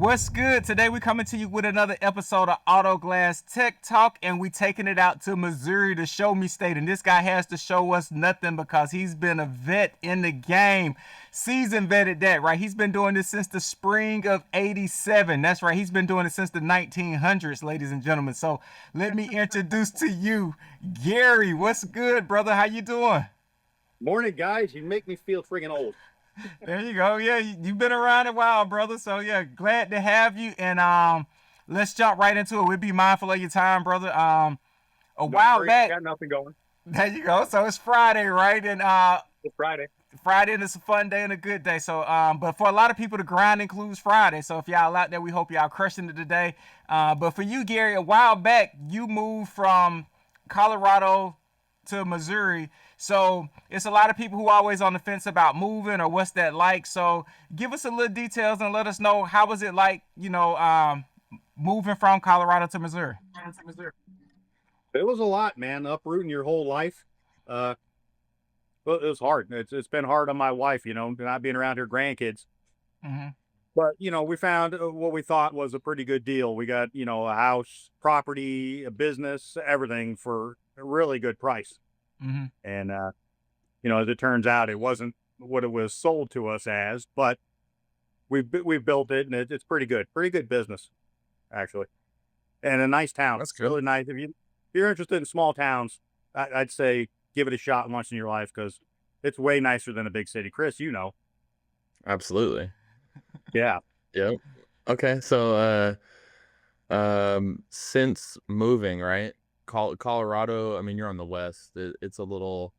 What's good? Today we coming to you with another episode of Auto Glass Tech Talk, and we taking it out to Missouri, the Show Me State. And this guy has to show us nothing because he's been a vet in the game, seasoned vet at that, right? He's been doing this since the spring of '87. That's right. He's been doing it since the 1900s, ladies and gentlemen. So let me introduce to you Gary. What's good, brother? How you doing? Morning, guys. You make me feel friggin' old. There you go. Yeah, you've been around a while, brother. So yeah, glad to have you. And let's jump right into it. We'll be mindful of your time, brother. A No while worries. back. Got nothing going. There you go. So it's Friday, right? And It's Friday. Friday and it's a fun day and a good day. So but for a lot of people, the grind includes Friday. So if y'all out there, we hope y'all crushing it today. But for you, Gary, a while back, you moved from Colorado to Missouri. So it's a lot of people who are always on the fence about moving or what's that like. So give us a little details and let us know how was it like, moving from Colorado to Missouri. It was a lot, man. Uprooting your whole life. Uh, well, it was hard. It's been hard on my wife, not being around her grandkids. Mm-hmm. But we found what we thought was a pretty good deal. We got a house, property, a business, everything for a really good price. Mm-hmm. And as it turns out, it wasn't what it was sold to us as, but we've built it, and it's pretty good business, actually, and a nice town. That's good. Really nice. If you're interested in small towns, I'd say give it a shot once in your life because it's way nicer than a big city. Chris, Absolutely. Yeah. Yep. Okay. So, since moving, right? Colorado, I mean, you're on the west. It's a little,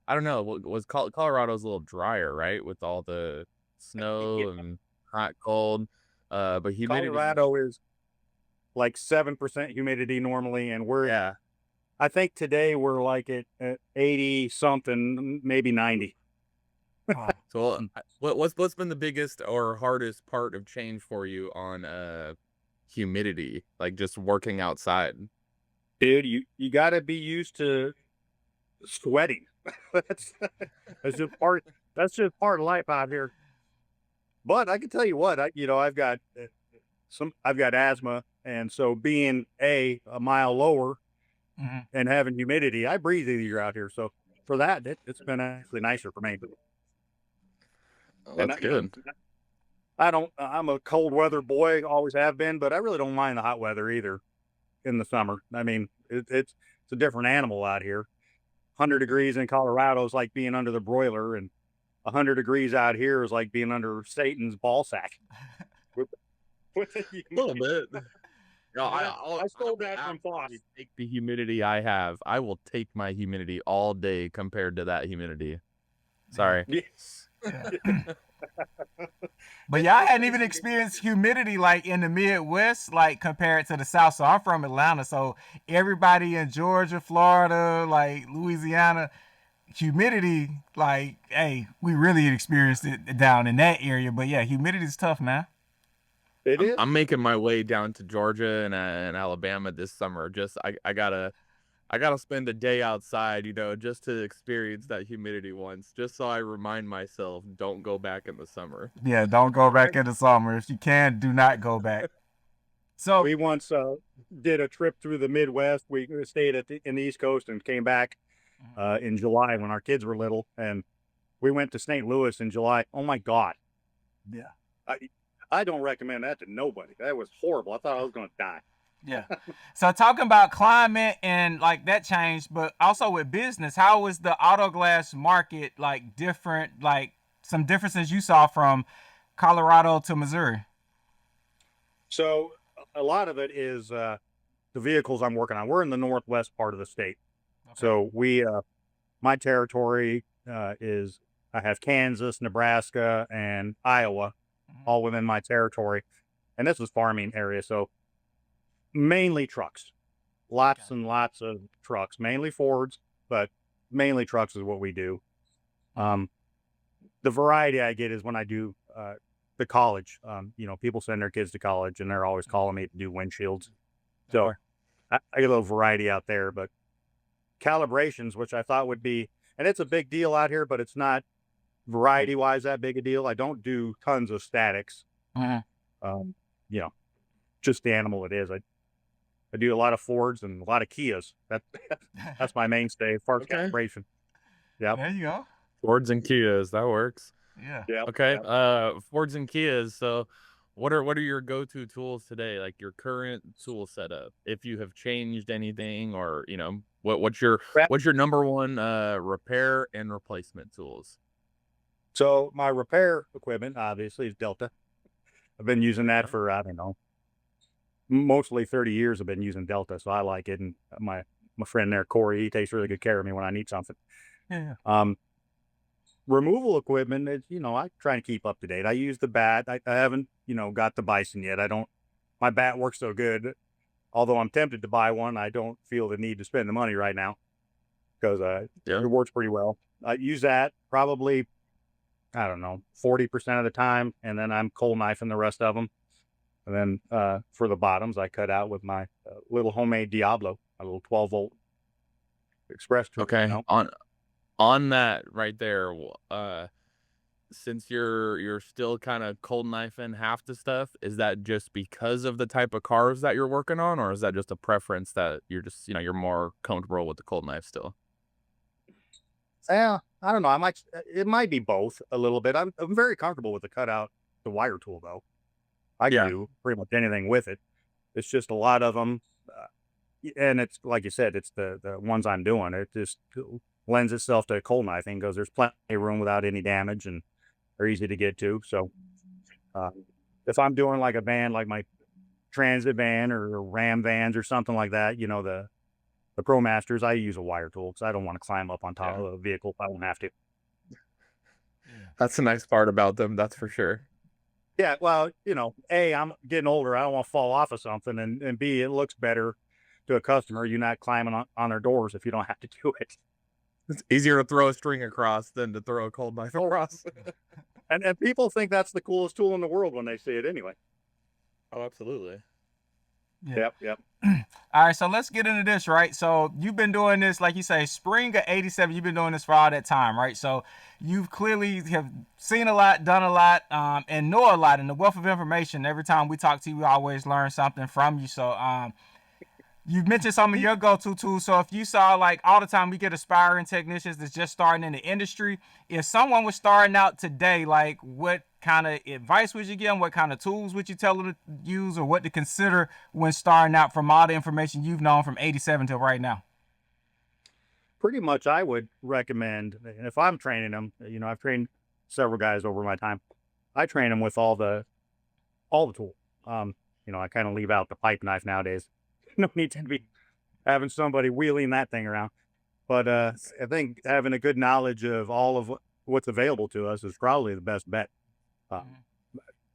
I don't know, Colorado's a little drier, right? With all the snow Yeah. and hot, cold. But humidity. Colorado is like 7% humidity normally, and Yeah. I think today we're like at 80 something, maybe 90. So, what's been the biggest or hardest part of change for you on humidity, like just working outside? Dude, you got to be used to sweating. that's that's just part of life out here. But I can tell you what, I've got I've got asthma, and so being a mile lower Mm-hmm. and having humidity, I breathe easier out here. So for that, it's been actually nicer for me. Oh, And that's good. I'm a cold weather boy, always have been, but I really don't mind the hot weather either in the summer. I mean, it's a different animal out here. 100 degrees in Colorado is like being under the broiler, and 100 degrees out here is like being under Satan's ball sack. With A little bit. No, I stole that from Foss. Take the humidity I have. I will take my humidity all day compared to that humidity. Sorry. Yes. But y'all hadn't even experienced humidity like in the Midwest, like compared to the South. So I'm from Atlanta, so everybody in Georgia, Florida, like Louisiana, humidity, like, hey, we really experienced it down in that area. But yeah, humidity is tough, man. It is. I'm making my way down to Georgia and Alabama this summer. Just I gotta spend a day outside, just to experience that humidity once, just so I remind myself, don't go back in the summer. Yeah, don't go back in the summer. If you can, do not go back. So We once did a trip through the Midwest. We stayed in the East Coast and came back in July when our kids were little, and we went to St. Louis in July. Oh my God! yeah. I don't recommend that to nobody. That was horrible. I thought I was going to die. Yeah. So talking about climate and like that change, but also with business, how was the auto glass market like different, like some differences you saw from Colorado to Missouri? So a lot of it is the vehicles I'm working on. We're in the northwest part of the state. Okay. So my territory is, I have Kansas, Nebraska, and Iowa, all within my territory. And this is farming area. So mainly trucks, lots and lots of trucks, mainly Fords, but mainly trucks is what we do. The variety I get is when I do the college. People send their kids to college and they're always calling me to do windshields. So I get a little variety out there, but calibrations, which I thought would be, and it's a big deal out here, but it's not variety wise that big a deal. I don't do tons of statics. Mhm. just the animal it is. I do a lot of Fords and a lot of Kias. That's my mainstay as far as Okay. calibration. Yep. There you go. Fords and Kias, that works. Yeah. Yep. Okay. Yep. Fords and Kias. So what are your go-to tools today? Like your current tool setup, if you have changed anything, or what's your number one repair and replacement tools? So my repair equipment obviously is Delta. I've been using that Okay. for, I don't know, mostly 30 years. I've been using Delta, so I like it. And my friend there, Corey, he takes really good care of me when I need something. Yeah. Removal equipment is, I try to keep up to date. I use the bat. I haven't, got the Bison yet. My bat works so good. Although I'm tempted to buy one, I don't feel the need to spend the money right now because Yeah. it works pretty well. I use that probably, I don't know, 40% of the time, and then I'm cold knifing the rest of them. And then for the bottoms, I cut out with my little homemade Diablo, a little 12-volt express tool. Okay. On that right there, since you're still kind of cold knifing half the stuff, is that just because of the type of cars that you're working on, or is that just a preference that you're just you're more comfortable with the cold knife still? Yeah, I don't know. It might be both a little bit. I'm very comfortable with the wire tool though. I can Yeah. do pretty much anything with it. It's just a lot of them, and it's like you said, it's the ones I'm doing. It just lends itself to cold knifing because there's plenty of room without any damage, and they're easy to get to. So uh, if I'm doing like a van, like my transit van or Ram vans or something like that, the Pro Masters, I use a wire tool because I don't want to climb up on top Yeah. of a vehicle if I don't have to. Yeah. That's the nice part about them, that's for sure. Yeah, well, A, I'm getting older. I don't want to fall off of something. And B, it looks better to a customer. You're not climbing on their doors if you don't have to do it. It's easier to throw a string across than to throw a cold knife across. And people think that's the coolest tool in the world when they see it anyway. Oh, absolutely. Yeah. Yep. All right, so let's get into this, right? So you've been doing this, like you say, spring of '87. You've been doing this for all that time, right? So you've clearly have seen a lot, done a lot, and know a lot. And the wealth of information. Every time we talk to you, we always learn something from you. So you've mentioned some of your go-to tools. So if you saw, like, all the time we get aspiring technicians that's just starting in the industry, if someone was starting out today, like, what kind of advice would you give them? What kind of tools would you tell them to use, or what to consider when starting out from all the information you've known from '87 till right now? Pretty much I would recommend, and if I'm training them, I've trained several guys over my time. I train them with all the tool. I kind of leave out the pipe knife nowadays. No need to be having somebody wheeling that thing around. But I think having a good knowledge of all of what's available to us is probably the best bet. Um,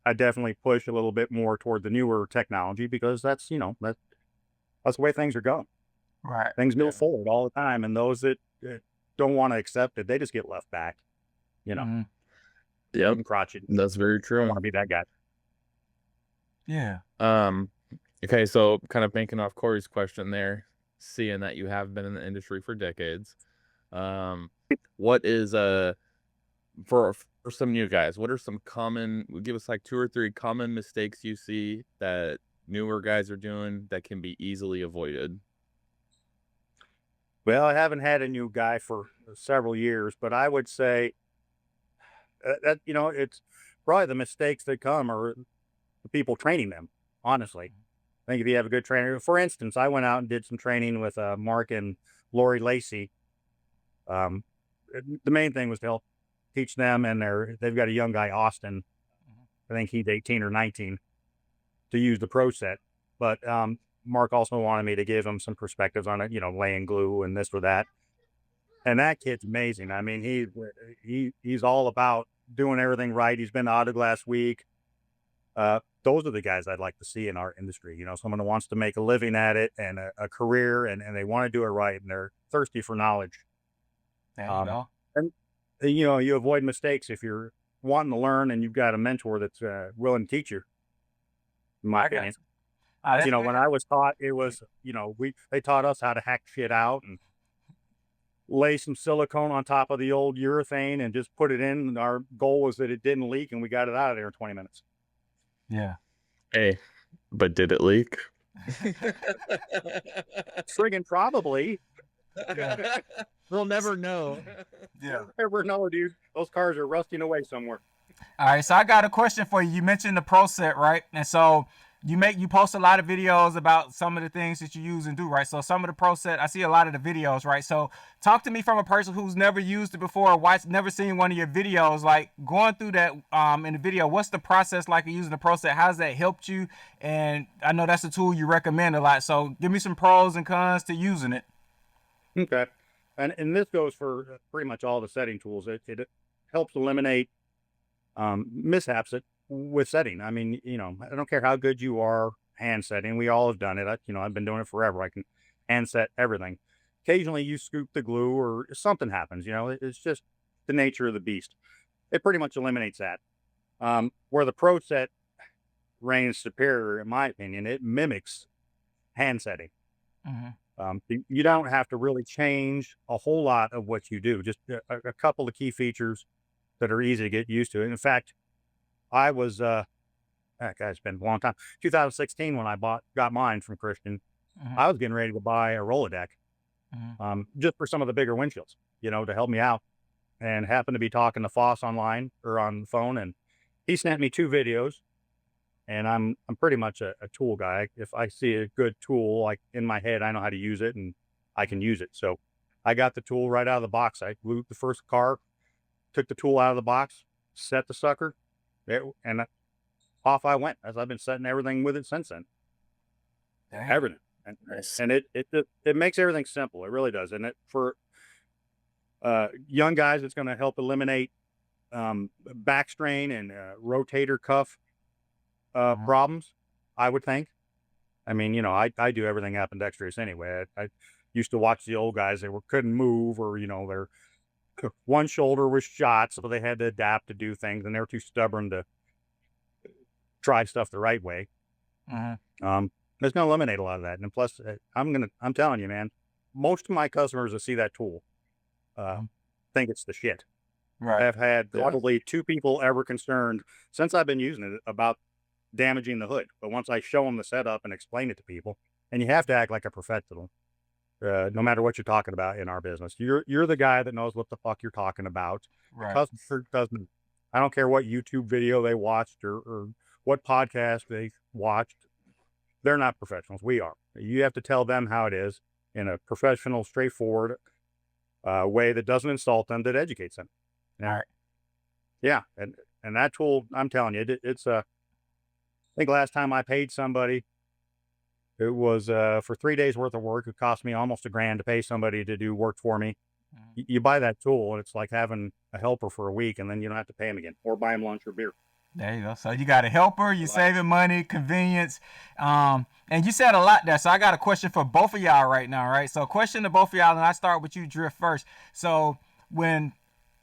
I definitely push a little bit more toward the newer technology because that's the way things are going. Right. Things move Yeah. forward all the time, and those that don't want to accept it, they just get left back. Mm-hmm. Yep. Crotchety. That's very I don't true. want to be that guy. Yeah. Okay, so kind of banking off Corey's question there, seeing that you have been in the industry for decades, what is for some new guys, what are some give us like 2 or 3 common mistakes you see that newer guys are doing that can be easily avoided? Well, I haven't had a new guy for several years, but I would say that it's probably the mistakes that come are the people training them. Honestly, I think if you have a good trainer, for instance, I went out and did some training with Mark and Lori Lacey. Um, the main thing was to help teach them, and they've got a young guy, Austin. I think he's 18 or 19 to use the Pro Set. But Mark also wanted me to give him some perspectives on it, laying glue and this or that. And that kid's amazing. I mean, he's all about doing everything right. He's been to Auto Glass Week. Those are the guys I'd like to see in our industry. Someone who wants to make a living at it and a career, and they want to do it right, and they're thirsty for knowledge. There you Um, go. and you avoid mistakes if you're wanting to learn and you've got a mentor that's willing to teach you. In my I got opinion, you. That's when fair. I was taught, it was they taught us how to hack shit out and lay some silicone on top of the old urethane and just put it in. And our goal was that it didn't leak, and we got it out of there in 20 minutes. Yeah. Hey, but did it leak? Friggin' probably. Yeah. We'll never know. Yeah. We'll never know, dude. Those cars are rusting away somewhere. All right, so I got a question for you. You mentioned the Pro Set, right? And so you post a lot of videos about some of the things that you use and do, right? So some of the Pro Set, I see a lot of the videos, right? So talk to me from a person who's never used it before, or watched, never seen one of your videos. Like going through that in the video, what's the process like of using the Pro Set? How's that helped you? And I know that's a tool you recommend a lot. So give me some pros and cons to using it. Okay. And this goes for pretty much all the setting tools. It helps eliminate mishaps with setting. I mean, I don't care how good you are hand setting. We all have done it. I've been doing it forever. I can hand set everything. Occasionally you scoop the glue or something happens, it's just the nature of the beast. It pretty much eliminates that. Where the Pro Set reigns superior, in my opinion, it mimics hand setting. Mm-hmm. You don't have to really change a whole lot of what you do, just a couple of key features that are easy to get used to. And in fact, I was, it's been a long time, 2016 when I got mine from Christian. Mm-hmm. I was getting ready to buy a Rolodeck, Mm-hmm. just for some of the bigger windshields, to help me out. And happened to be talking to Foss online or on the phone, and he sent me 2 videos. And I'm pretty much a tool guy. If I see a good tool, like in my head, I know how to use it and I can use it. So I got the tool right out of the box. I glued the first car, took the tool out of the box, set the sucker, and off I went. As I've been setting everything with it since then. Dang. Everything, and Nice. and it makes everything simple. It really does. And it for young guys, it's going to help eliminate back strain and rotator cuff Mm-hmm. problems, I would think. I mean, I do everything ambidextrous anyway. I used to watch the old guys; couldn't move, or their one shoulder was shot, so they had to adapt to do things, and they were too stubborn to try stuff the right way. Mm-hmm. It's going to eliminate a lot of that, and plus, I'm telling you, man, most of my customers that see that tool uh, think it's the shit. Right. I've had Yeah. probably 2 people ever concerned since I've been using it about damaging the hood. But once I show them the setup and explain it to people, and you have to act like a professional, no matter what you're talking about in our business. You're the guy that knows what the fuck you're talking about. The Right. customer doesn't. I don't care what YouTube video they watched or what podcast they watched. They're not professionals. We are. You have to tell them how it is in a professional, straightforward way that doesn't insult them, that educates them. All Yeah, right. yeah, and that tool, I'm telling you, it's a. I think last time I paid somebody, it was for 3 days worth of work. It cost me almost $1,000 to pay somebody to do work for me. Mhm. You buy that tool, and it's like having a helper for a week, and then you don't have to pay them again or buy them lunch or beer. There you go. So you got a helper, I you like saving money, convenience. And you said a lot there. So I got a question for both of y'all right now, right? So question to both of y'all, and I start with you, Drift, first. So when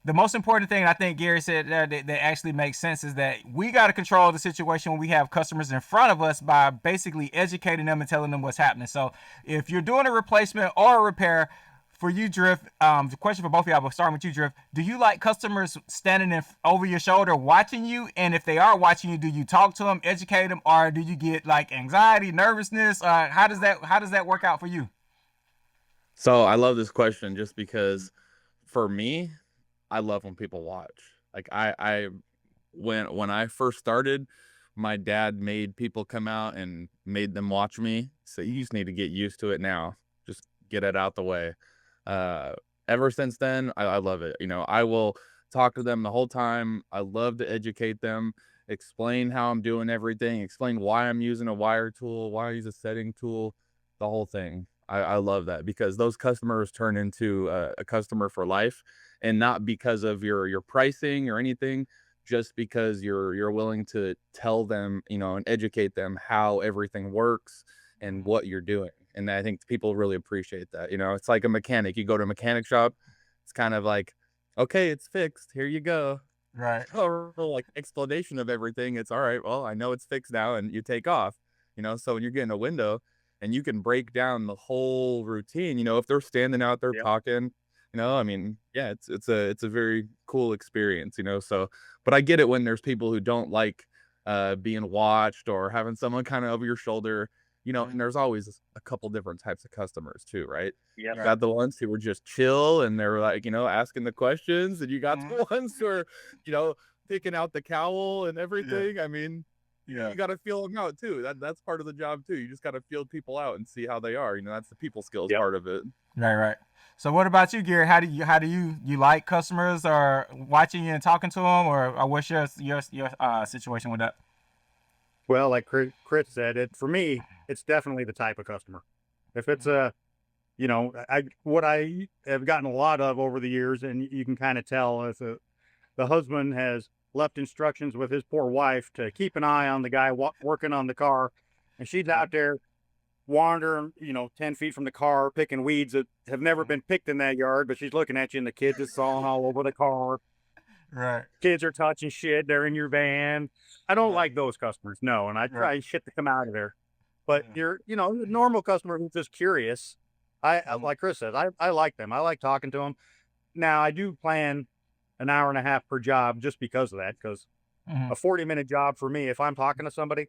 the most important thing I think Gary said there that actually makes sense is that we got to control the situation when we have customers in front of us by basically educating them and telling them what's happening. So if you're doing a replacement or a repair, for you, Drift, the question for both of y'all, but starting with you, Drift, do you like customers standing over your shoulder watching you? And if they are watching you, do you talk to them, educate them, or do you get like anxiety, nervousness? How does that work out for you? So I love this question just because for me, I love when people watch. Like when I first started, my dad made people come out and made them watch me. So you just need to get used to it now. Just get it out the way. Uh, Ever since then, I love it. I will talk to them the whole time. I love to educate them, explain how I'm doing everything, explain why I'm using a wire tool, why I use a setting tool, the whole thing. I love that because those customers turn into a customer for life, and not because of your pricing or anything, just because you're willing to tell them, and educate them how everything works and what you're doing. And I think people really appreciate that. It's like a mechanic. You go to a mechanic shop, it's kind of like, okay, it's fixed. Here you go. Right. Or like explanation of everything. It's all right. Well, I know it's fixed now, and you take off. So when you're getting a window, and you can break down the whole routine. If they're standing out there Yep. talking, I mean, yeah, it's a very cool experience. So, but I get it when there's people who don't like being watched or having someone kind of over your shoulder, and there's always a couple different types of customers too, right? Yep. You got the ones who were just chill and they're like, asking the questions, and you got Mhm. the ones who are, picking out the cowl and Yeah. everything. I mean, Yeah. you got to feel them out too. That's part of the job too. You just got to feel people out and see how they are. That's the people skills Yep. part of it. Right. So what about you, Gary? How do you like customers or watching you and talking to them, or what's your situation with that? Well, like Chris said, for me, it's definitely the type of customer. If it's a, what I have gotten a lot of over the years, and you can kind of tell if the husband has left instructions with his poor wife to keep an eye on the guy working on the car, and she's out there wandering, 10 feet from the car, picking weeds that have never been picked in that yard, but she's looking at you and the kids are sawing all over the car. Right. Kids are touching shit. They're in your van. I don't Right. like those customers. No. And I try Right. shit to come out of there. But Yeah. the normal customer who's just curious. Like Chris says, I like them. I like talking to them. Now I do plan an hour and a half per job just because of that. Because Mhm. a 40-minute job for me, if I'm talking to somebody,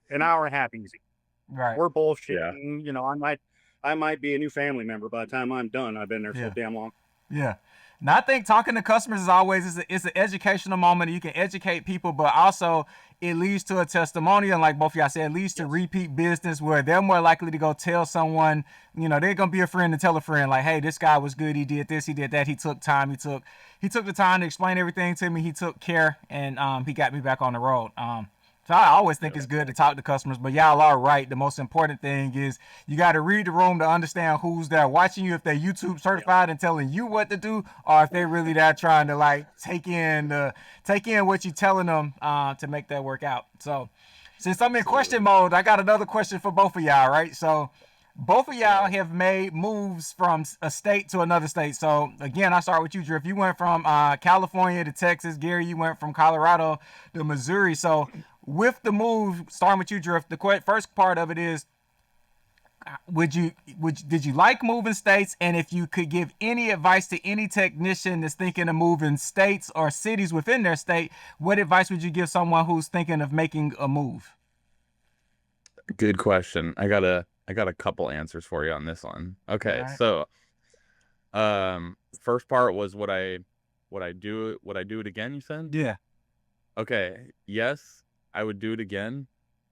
an hour and a half easy. Right. We're Yeah. bullshitting. I might be a new family member by the time I'm done. I've been there so Yeah. damn long. Yeah. Now I think talking to customers is always it's an educational moment. You can educate people, but also it leads to a testimonial, and like both of y'all said, it leads to Yes. repeat business where they're more likely to go tell someone. They're gonna be a friend to tell a friend, like, hey, this guy was good. He did this, he did that. He took time. He took the time to explain everything to me. He took care, and he got me back on the road. So I always think it's good to talk to customers, but y'all are right. The most important thing is you got to read the room to understand who's there watching you, if they're YouTube certified and telling you what to do, or if they're really there trying to like take in what you're telling them to make that work out. So since I'm in question mode, I got another question for both of y'all, right? So both of y'all have made moves from a state to another state. So again, I start with you, Drift. You went from California to Texas. Gary, you went from Colorado to Missouri. So with the move, starting with you, Drift, the first part of it is, did you like moving states? And if you could give any advice to any technician that's thinking of moving states or cities within their state, what advice would you give someone who's thinking of making a move? Good question. I got a couple answers for you on this one. Okay, Right. so first part was would I do it again, you said? Yeah. Okay, yes, I would do it again.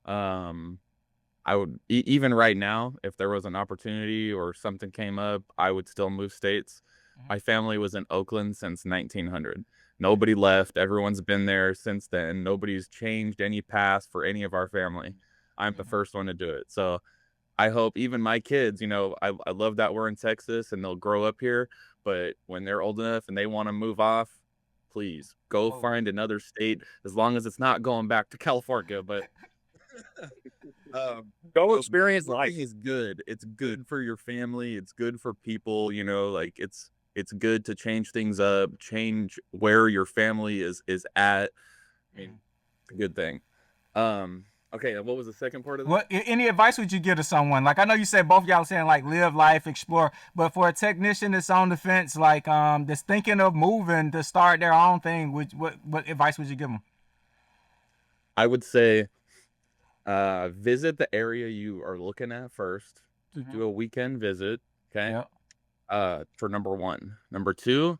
I would even right now, if there was an opportunity or something came up, I would still move states. My family was in Oakland since 1900. Nobody left. Everyone's been there since then. Nobody's changed any path for any of our family. I'm the first one to do it. So I hope even my kids, I love that we're in Texas and they'll grow up here. But when they're old enough and they want to move off, please go find another state, as long as it's not going back to California. But Go experience life. moving is good. It's good for your family. It's good for people. Like it's good to change things up, change where your family is at. I mean, it's a good thing. Okay, what was the second part of that? What any advice would you give to someone? Like I know you said both of y'all saying like live life, explore, but for a technician that's on the fence, like that's thinking of moving to start their own thing, what advice would you give them? I would say visit the area you are looking at first. Do a weekend visit, okay? Yeah. For number one. Number two,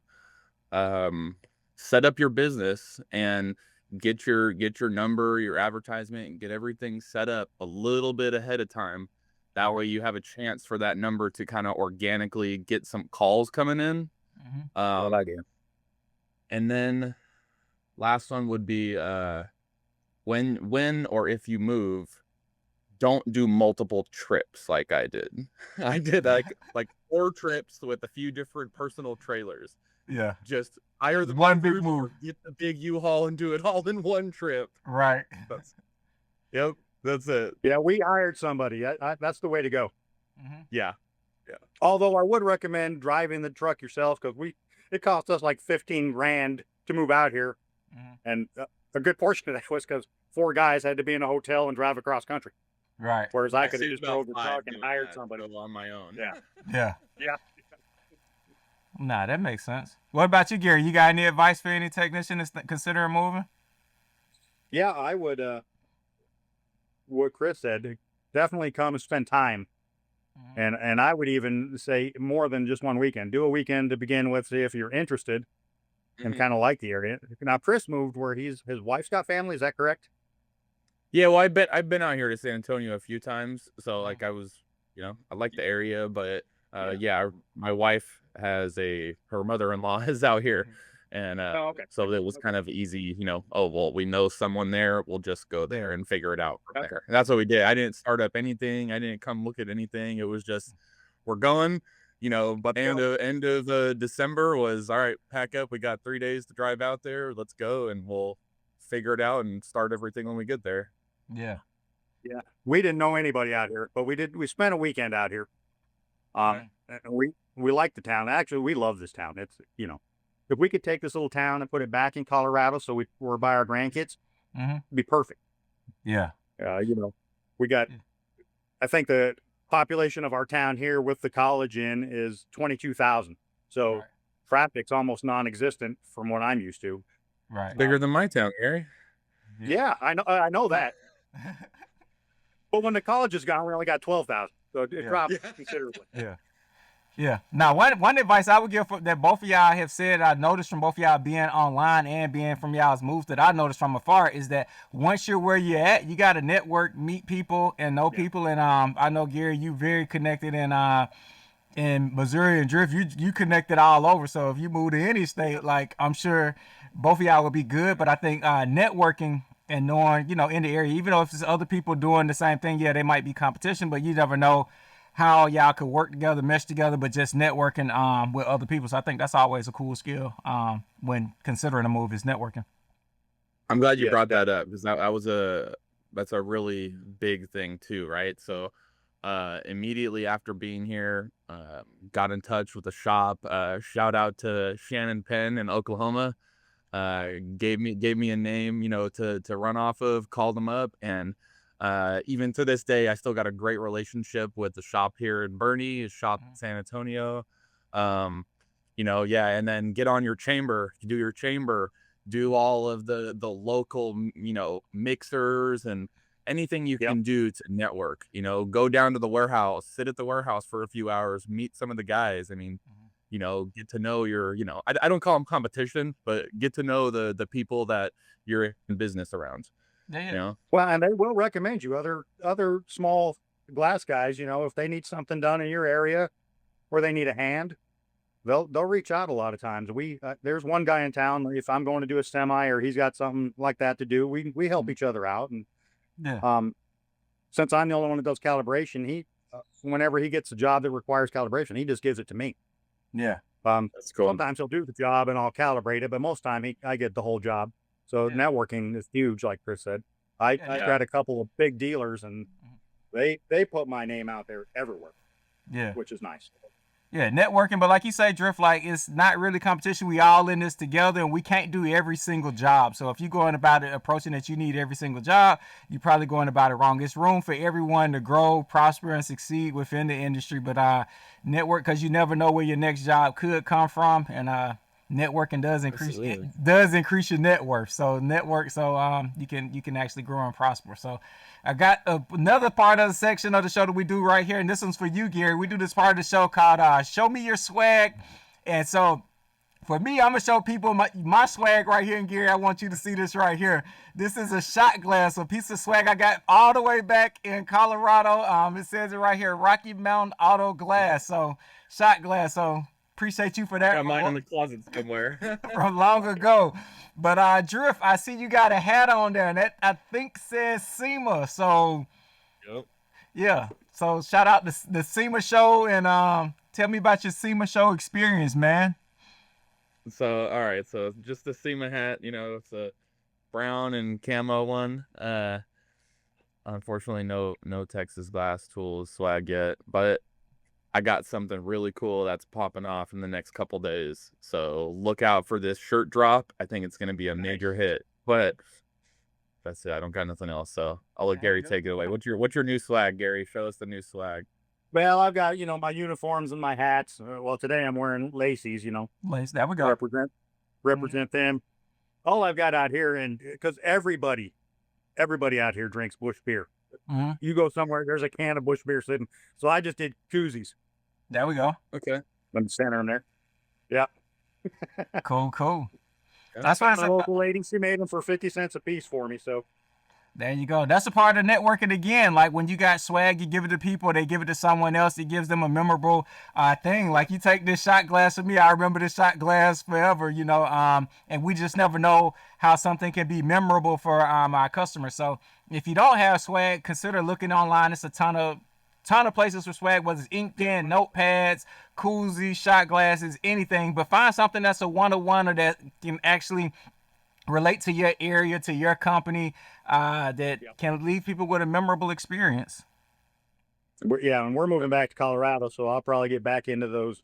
set up your business and get your number, your advertisement, and get everything set up a little bit ahead of time. That way you have a chance for that number to kind of organically get some calls coming in. Good idea. And then last one would be when or if you move, don't do multiple trips like I did. I did like 4 trips with a few different personal trailers. Yeah. Just hire the One big group move. or get the big U-Haul and do it all in one trip. Right. Yep, that's it. Yeah, we hired somebody. That's the way to go. Yeah. Although I would recommend driving the truck yourself, because it cost us like 15 grand to move out here, and a good portion of that was because 4 guys had to be in a hotel and drive across country. Right. Whereas I could have saved just drove about the 5 truck and doing hired that, somebody. go on my own. Yeah. Yeah. Yeah. Nah, that makes sense. What about you, Gary? You got any advice for any technician that's considering moving? Yeah, I would. What Chris said, definitely come and spend time. And I would even say more than just one weekend. Do a weekend to begin with, see if you're interested and Mhm. kind of like the area. Now, Chris moved where his wife's got family. Is that correct? Yeah, well, I've been out here to San Antonio a few times, so Mhm. like I was, I like the area, but Yeah. yeah, my wife has her mother-in-law is out here, and Oh, okay. so it was Okay. kind of easy, oh well, we know someone there, we'll just go there and figure it out from That's there. And that's what we did. I didn't start up anything, I didn't come look at anything. It was just we're going. But let's go. end of December was all right. Pack up. We got 3 days to drive out there. Let's go, and we'll figure it out and start everything when we get there. Yeah. Yeah. We didn't know anybody out here, but we did. We spent a weekend out here. Okay. And we like the town. Actually, we love this town. It's if we could take this little town and put it back in Colorado, so we're by our grandkids, Mm-hmm. it'd be perfect. Yeah. We got. I think the population of our town here with the college in is 22,000. So Right. traffic's almost non-existent from what I'm used to. Right. Bigger than my town, Gary. Yeah, I know. I know that. But when the college is gone, we only got 12,000. So it Yeah. dropped considerably. Yeah. Yeah. Now, one advice I would give that both of y'all have said, I noticed from both of y'all being online and being from y'all's moves that I noticed from afar is that once you're where you're at, you got to network, meet people, and know people. And I know Gary, you very connected in Missouri and Drift. You connected all over. So if you move to any state, like I'm sure both of y'all would be good. But I think networking and knowing, in the area, even though if there's other people doing the same thing, yeah, they might be competition, but you never know how y'all could work together, mesh together, but just networking with other people. So I think that's always a cool skill when considering a move is networking. I'm glad you Yes, brought that up because that's a really big thing too, right? So immediately after being here, got in touch with the shop. Shout out to Shannon Penn in Oklahoma. Gave me a name, to run off of, called them up, and even to this day, I still got a great relationship with the shop here in Bernie, his shop in San Antonio. Um, yeah, and then get on your chamber, do your chamber, do all of the local, mixers and anything you yep. can do to network. Go down to the warehouse, sit at the warehouse for a few hours, meet some of the guys. I mean, get to know I don't call them competition, but get to know the people that you're in business around. Yeah. Well, and they will recommend you other small glass guys. If they need something done in your area or they need a hand, they'll reach out a lot of times. There's one guy in town. If I'm going to do a semi or he's got something like that to do, we help each other out. And Yeah. since I'm the only one that does calibration, whenever he gets a job that requires calibration, he just gives it to me. Yeah. That's cool. Sometimes he'll do the job and I'll calibrate it, but most time I get the whole job. So networking is huge, like Chris said. I've got a couple of big dealers, and they put my name out there everywhere. Yeah. Which is nice. Yeah, networking, but like you say, Drift, like it's not really competition. We all in this together, and we can't do every single job. So if you're going about it approaching that you need every single job, you're probably going about it wrong. It's room for everyone to grow, prosper, and succeed within the industry. But network, because you never know where your next job could come from, and networking does increase your net worth. So network, so you can actually grow and prosper. So I got another part of the section of the show that we do right here, and this one's for you, Gary. We do this part of the show called "Show Me Your Swag," and so for me, I'm gonna show people my swag right here, and Gary, I want you to see this right here. This is a shot glass, a piece of swag I got all the way back in Colorado. It says it right here, Rocky Mountain Auto Glass. So shot glass. So appreciate you for that. Got mine in the closet somewhere. From long ago. But Drift, I see you got a hat on there, and that I think says SEMA. So Yep. yeah. So shout out the SEMA show, and tell me about your SEMA show experience, man. So all right, so just the SEMA hat, it's a brown and camo one. Unfortunately, no Texas glass tools swag yet, but I got something really cool that's popping off in the next couple days. So look out for this shirt drop. I think it's going to be a major hit. But that's it. I don't got nothing else. So I'll let Gary take it away. What's your new swag, Gary? Show us the new swag. Well, I've got my uniforms and my hats. Well, today I'm wearing Lacey's. There we go. Represent them. All I've got out here, and because everybody everybody out here drinks Bush beer. Mm-hmm. You go somewhere, there's a can of Bush beer sitting. So I just did koozies. There we go. Okay. I'm center them there. Yeah. Cool. Yeah. That's why I My said, local lady, she made them for 50 cents a piece for me. So there you go. That's a part of networking again. Like when you got swag, you give it to people, they give it to someone else. It gives them a memorable thing. Like you take this shot glass of me, I remember this shot glass forever, you know. And we just never know how something can be memorable for our customers. So if you don't have swag, consider looking online. It's a ton of places for swag, whether it's ink pen, notepads, koozies, shot glasses, anything. But find something that's a one-to-one or that can actually relate to your area, to your company, that can leave people with a memorable experience. and we're moving back to Colorado, so I'll probably get back into those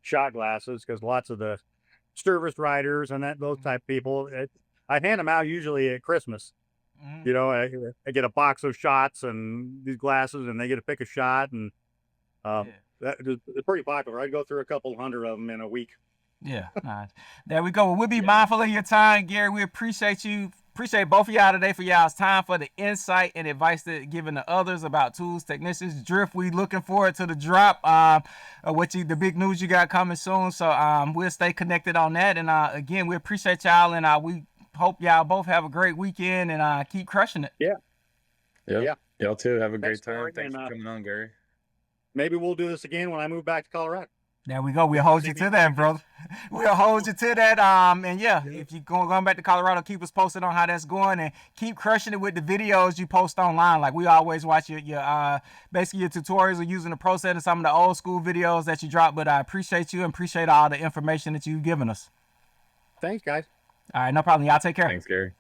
shot glasses because lots of the service riders and those type of people, I hand them out usually at Christmas. Mm-hmm. You know, I get a box of shots and these glasses, and they get to pick a shot, and it's pretty popular. I go through a couple hundred of them in a week. Yeah, nice. There we go. Well, we'll be mindful of your time, Gary. We appreciate you. Appreciate both of y'all today for y'all's time, for the insight and advice that given to others about tools, technicians, drift. We looking forward to the drop, the big news you got coming soon. So we'll stay connected on that. And again, we appreciate y'all, and we hope y'all both have a great weekend and keep crushing it. Yeah. Y'all too. Have a great Thanks, time. Gary, Thanks and, for coming on, Gary. Maybe we'll do this again when I move back to Colorado. There we go. We'll hold you to that, brother. We'll hold you to that. And if you're going back to Colorado, keep us posted on how that's going, and keep crushing it with the videos you post online. Like we always watch your basically your tutorials or using the process and some of the old school videos that you drop. But I appreciate you and appreciate all the information that you've given us. Thanks, guys. All right, no problem. Y'all take care. Thanks, Gary.